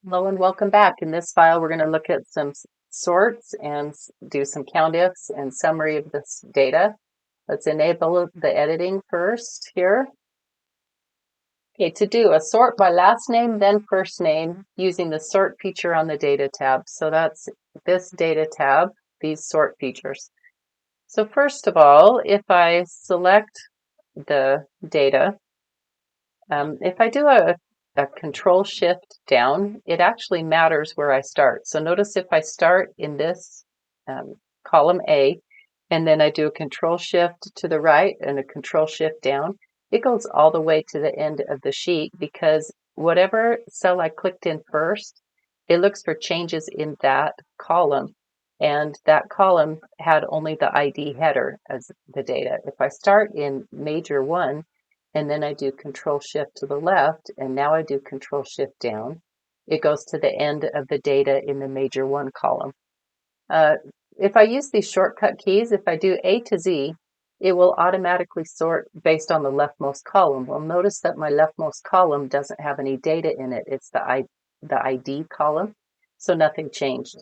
Hello and welcome back. In this file, we're going to look at some sorts and do some COUNTIFs and summary of this data. Let's enable the editing first here. Okay, to do a sort by last name, then first name using the sort feature on the data tab. So that's this data tab, these sort features. So first of all, if I select the data, if I do a control shift down, it actually matters where I start. So notice if I start in this column A, and then I do a control shift to the right and a control shift down, it goes all the way to the end of the sheet because whatever cell I clicked in first, it looks for changes in that column. And that column had only the ID header as the data. If I start in major 1, and then I do control shift to the left, and now I do control shift down, it goes to the end of the data in the major 1 column. If I use these shortcut keys, if I do A to Z, it will automatically sort based on the leftmost column. Well, notice that my leftmost column doesn't have any data in it. It's the ID column, so nothing changed.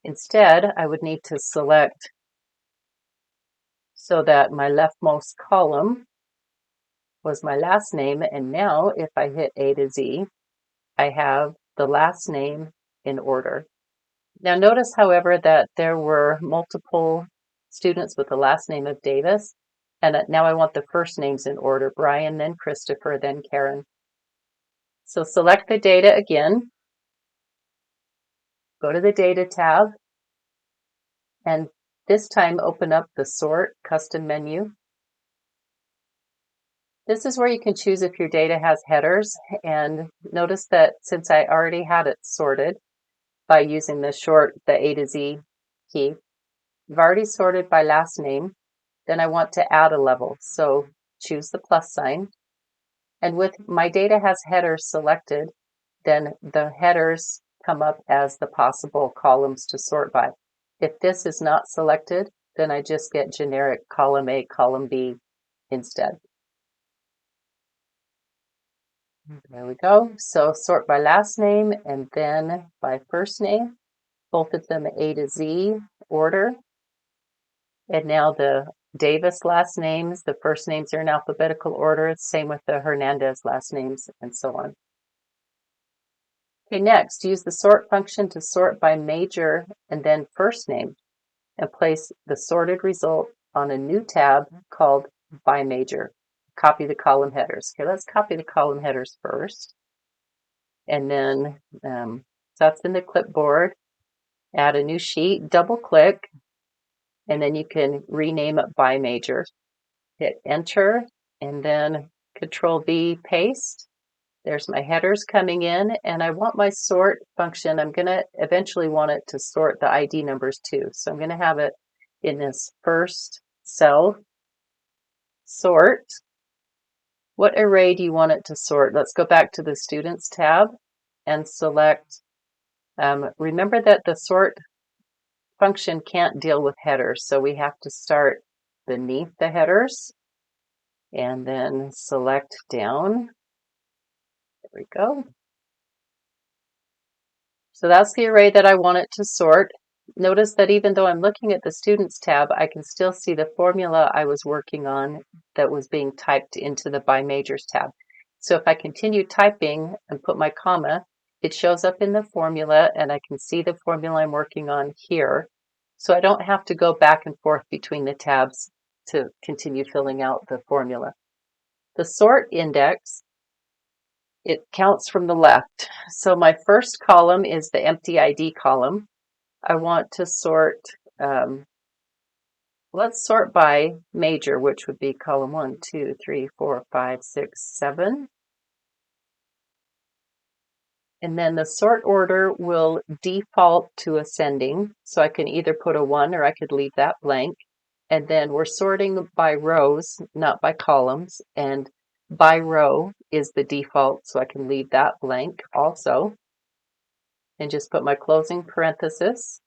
Instead, I would need to select so that my leftmost column was my last name, and now if I hit A to Z, I have the last name in order. Now notice, however, that there were multiple students with the last name of Davis, and now I want the first names in order, Brian, then Christopher, then Karen. So select the data again, go to the Data tab, and this time open up the Sort Custom menu. This is where you can choose if your data has headers, and notice that since I already had it sorted by using the A to Z key, I've already sorted by last name. Then I want to add a level, so choose the plus sign. And with my data has headers selected, then the headers come up as the possible columns to sort by. If this is not selected, then I just get generic column A, column B instead. There we go. So sort by last name and then by first name, both of them A to Z order. And now the Davis last names, the first names are in alphabetical order, same with the Hernandez last names, and so on. Okay, next, use the sort function to sort by major and then first name, and place the sorted result on a new tab called by major. Copy the column headers. Okay, let's copy the column headers first. And then, so that's in the clipboard. Add a new sheet, double click, and then you can rename it by major. Hit enter, and then Control V, paste. There's my headers coming in, and I want my sort function. I'm going to eventually want it to sort the ID numbers too. So I'm going to have it in this first cell, sort. What array do you want it to sort? Let's go back to the Students tab and select. Remember that the sort function can't deal with headers, so we have to start beneath the headers and then select down. There we go. So that's the array that I want it to sort. Notice that even though I'm looking at the Students tab, I can still see the formula I was working on that was being typed into the By Majors tab. So if I continue typing and put my comma, it shows up in the formula and I can see the formula I'm working on here. So I don't have to go back and forth between the tabs to continue filling out the formula. The sort index, it counts from the left. So my first column is the empty ID column. I want to sort, let's sort by major, which would be column 1, 2, 3, 4, 5, 6, 7. And then the sort order will default to ascending. So I can either put a 1 or I could leave that blank. And then we're sorting by rows, not by columns. And by row is the default, so I can leave that blank also. And just put my closing parenthesis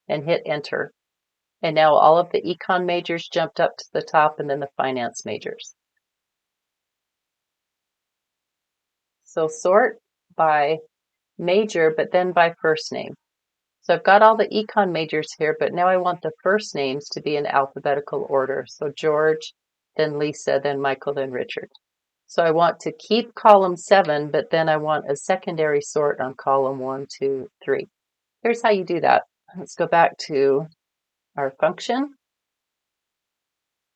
and hit enter. And now all of the econ majors jumped up to the top and then the finance majors. So sort by major, but then by first name. So I've got all the econ majors here, but now I want the first names to be in alphabetical order. So George, then Lisa, then Michael, then Richard. So I want to keep column 7, but then I want a secondary sort on column 1, 2, 3. Here's how you do that. Let's go back to our function.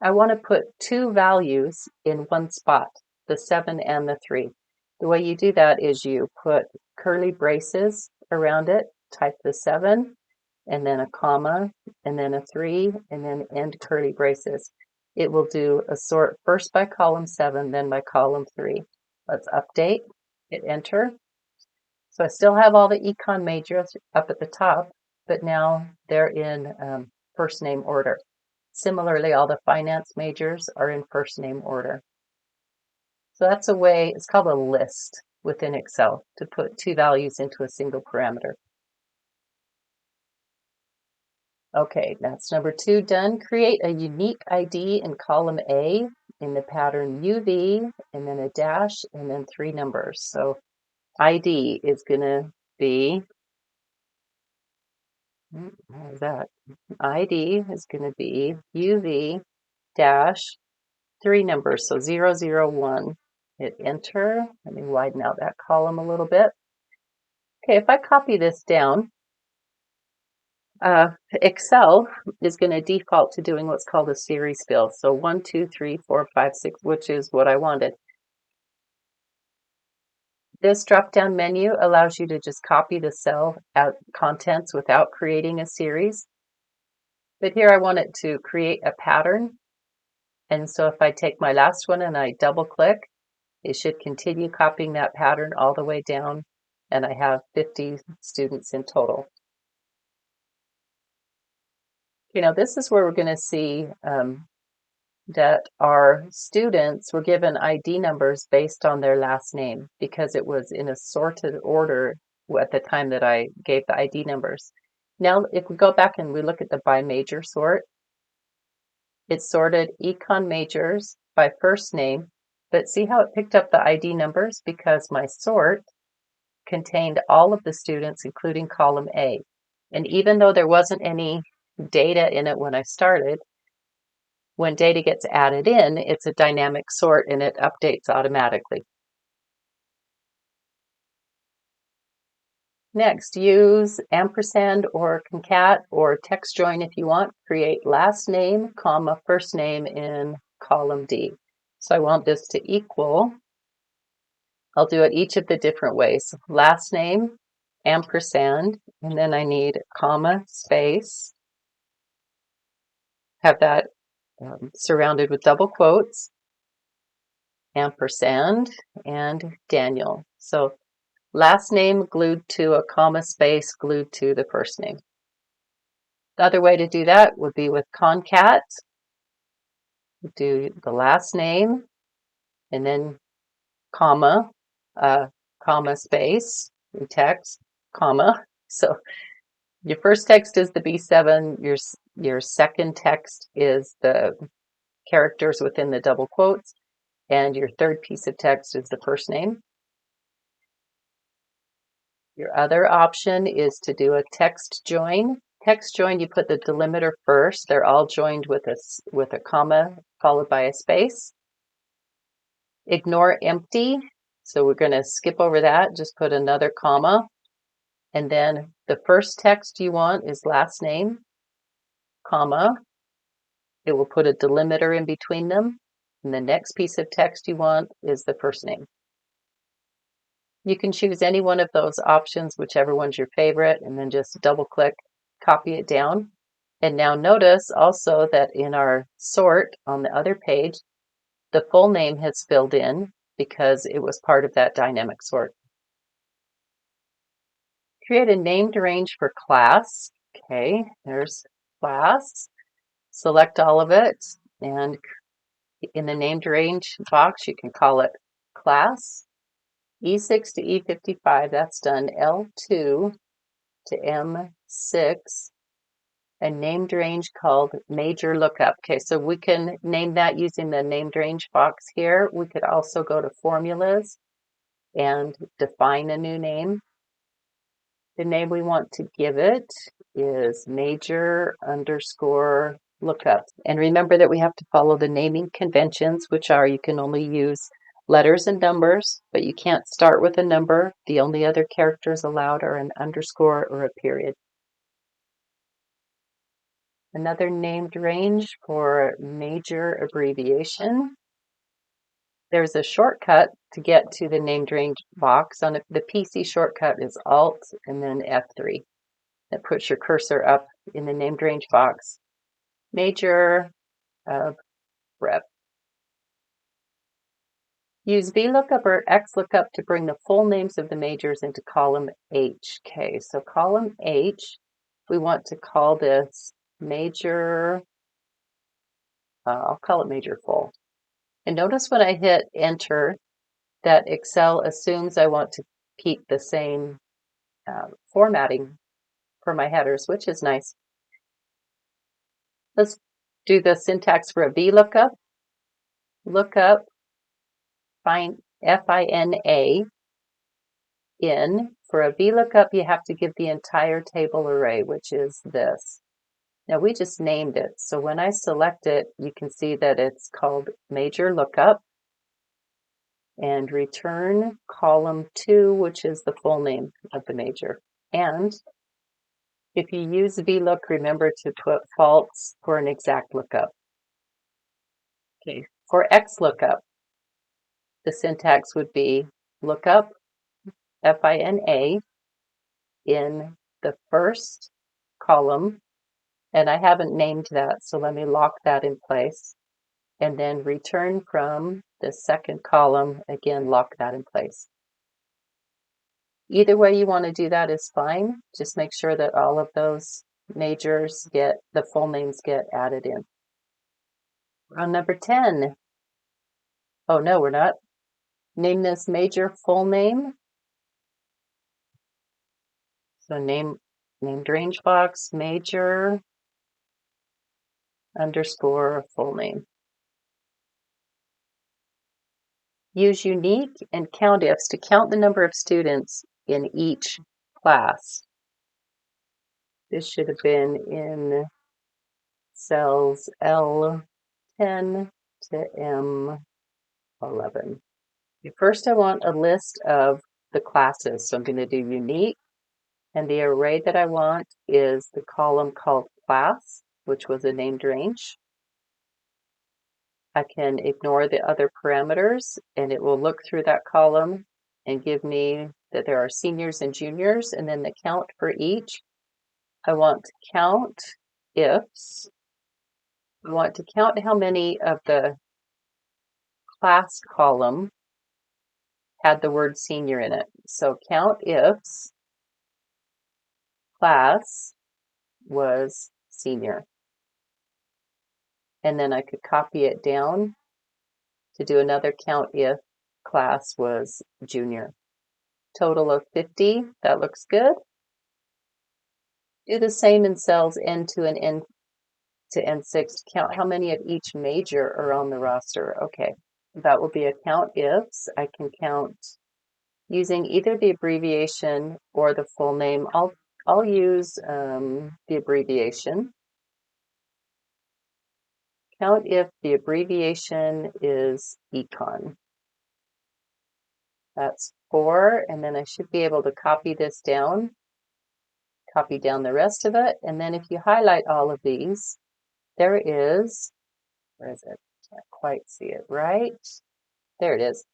I want to put 2 values in one spot, the 7 and the 3. The way you do that is you put curly braces around it, type the 7, and then a comma, and then a 3, and then end curly braces. It will do a sort first by column 7, then by column 3. Let's update, hit enter. So I still have all the econ majors up at the top, but now they're in first name order. Similarly, all the finance majors are in first name order. So that's a way, it's called a list within Excel, to put 2 values into a single parameter. Okay, that's number 2 done. Create a unique ID in column A in the pattern UV, and then a dash, and then 3 numbers. So ID is going to be, what is that? ID is going to be UV dash 3 numbers, so 001. Hit enter. Let me widen out that column a little bit. Okay, if I copy this down, Excel is going to default to doing what's called a series fill. So 1, 2, 3, 4, 5, 6, which is what I wanted. This drop-down menu allows you to just copy the cell contents without creating a series. But here I want it to create a pattern. And so if I take my last one and I double click, it should continue copying that pattern all the way down, and I have 50 students in total. You know, this is where we're going to see that our students were given ID numbers based on their last name, because it was in a sorted order at the time that I gave the ID numbers. Now, if we go back and we look at the by major sort, it sorted econ majors by first name, but see how it picked up the ID numbers? Because my sort contained all of the students, including column A. And even though there wasn't any data in it when I started, when data gets added in, it's a dynamic sort and it updates automatically. Next, use ampersand or concat or text join if you want. Create last name, comma, first name in column D. So I want this to equal, I'll do it each of the different ways. Last name, ampersand, and then I need comma, space, have that surrounded with double quotes, ampersand, and Daniel. So last name glued to a comma space glued to the first name. The other way to do that would be with concat. Do the last name and then comma, comma space, text, comma. So your first text is the B7, your second text is the characters within the double quotes, and your third piece of text is the first name. Your other option is to do a text join. Text join, you put the delimiter first. They're all joined with a comma followed by a space. Ignore empty. So we're going to skip over that. Just put another comma. And then the first text you want is last name, comma. It will put a delimiter in between them. And the next piece of text you want is the first name. You can choose any one of those options, whichever one's your favorite, and then just double click, copy it down. And now notice also that in our sort on the other page, the full name has filled in because it was part of that dynamic sort. Create a named range for class. Okay, there's class. Select all of it, and in the named range box, you can call it class. E6 to E55, that's done. L2 to M6, a named range called major lookup. Okay, so we can name that using the named range box here. We could also go to formulas and define a new name. The name we want to give it is major underscore lookup. And remember that we have to follow the naming conventions, which are you can only use letters and numbers, but you can't start with a number. The only other characters allowed are an underscore or a period. Another named range for major abbreviation. There's a shortcut to get to the named range box. On the PC shortcut is Alt and then F3. That puts your cursor up in the named range box. Major of rep. Use VLOOKUP or XLOOKUP to bring the full names of the majors into column H. Okay, so column H, we want to call this major, I'll call it major full. And notice when I hit enter that Excel assumes I want to keep the same formatting for my headers, which is nice. Let's do the syntax for a VLOOKUP. Lookup, find FINA in. For a VLOOKUP, you have to give the entire table array, which is this. Now we just named it, so when I select it, you can see that it's called major lookup, and return column 2, which is the full name of the major. And if you use VLOOK, remember to put false for an exact lookup. Okay, for XLOOKUP, the syntax would be lookup FINA in the first column, and I haven't named that, so let me lock that in place, and then return from the second column, again lock that in place. Either way you want to do that is fine, just make sure that all of those majors get, the full names get added in. We're on number 10. Oh no, we're not. Name this major full name. So named range box, major underscore full name. Use unique and countifs to count the number of students in each class. This should have been in cells L10 to M11. First, I want a list of the classes. So I'm going to do unique. And the array that I want is the column called class, which was a named range. I can ignore the other parameters and it will look through that column and give me that there are seniors and juniors and then the count for each. I want to count ifs. I want to count how many of the class column had the word senior in it. So count ifs class was senior. And then I could copy it down to do another count if class was junior. Total of 50, that looks good. Do the same in cells N2 and N to N6 to count how many of each major are on the roster. Okay, that will be a count ifs. I can count using either the abbreviation or the full name. I'll use the abbreviation. Count if the abbreviation is econ. That's 4, and then I should be able to copy this down, copy down the rest of it, and then if you highlight all of these, there is, where is it? Can't quite see it right. There it is.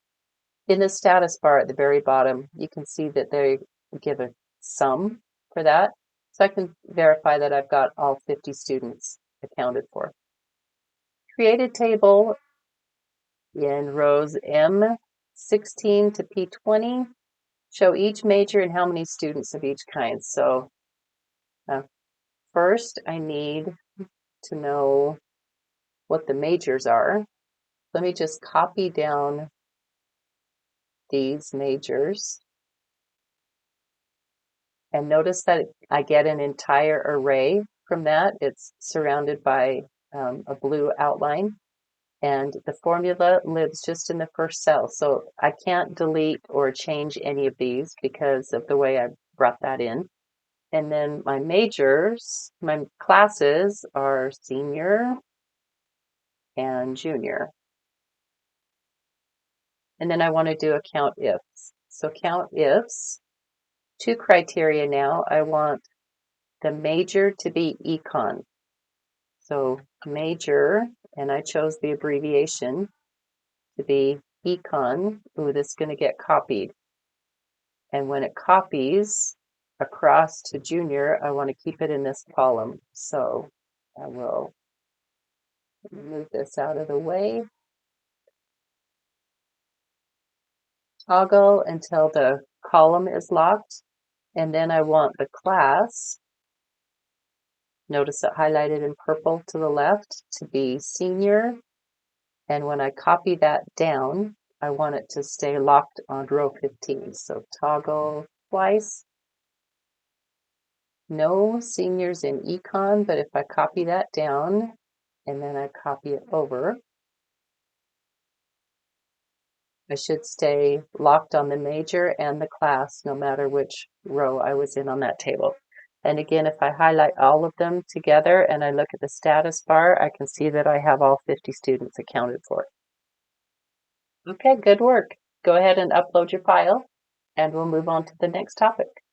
In the status bar at the very bottom, you can see that they give a sum for that. So I can verify that I've got all 50 students accounted for. Create a table in rows M16 to P20. Show each major and how many students of each kind. So first I need to know what the majors are. Let me just copy down these majors. And notice that I get an entire array from that. It's surrounded by a blue outline. And the formula lives just in the first cell. So I can't delete or change any of these because of the way I've brought that in. And then my majors, my classes are senior and junior. And then I want to do a count ifs. So count ifs, 2 criteria now. I want the major to be econ. So major, and I chose the abbreviation to be econ. Ooh, this is going to get copied. And when it copies across to junior, I want to keep it in this column. So I will move this out of the way. Toggle until the column is locked. And then I want the class, notice it highlighted in purple to the left, to be senior. And when I copy that down, I want it to stay locked on row 15. So toggle twice. No seniors in econ, but if I copy that down and then I copy it over, I should stay locked on the major and the class no matter which row I was in on that table. And again, if I highlight all of them together and I look at the status bar, I can see that I have all 50 students accounted for. Okay, good work. Go ahead and upload your file and we'll move on to the next topic.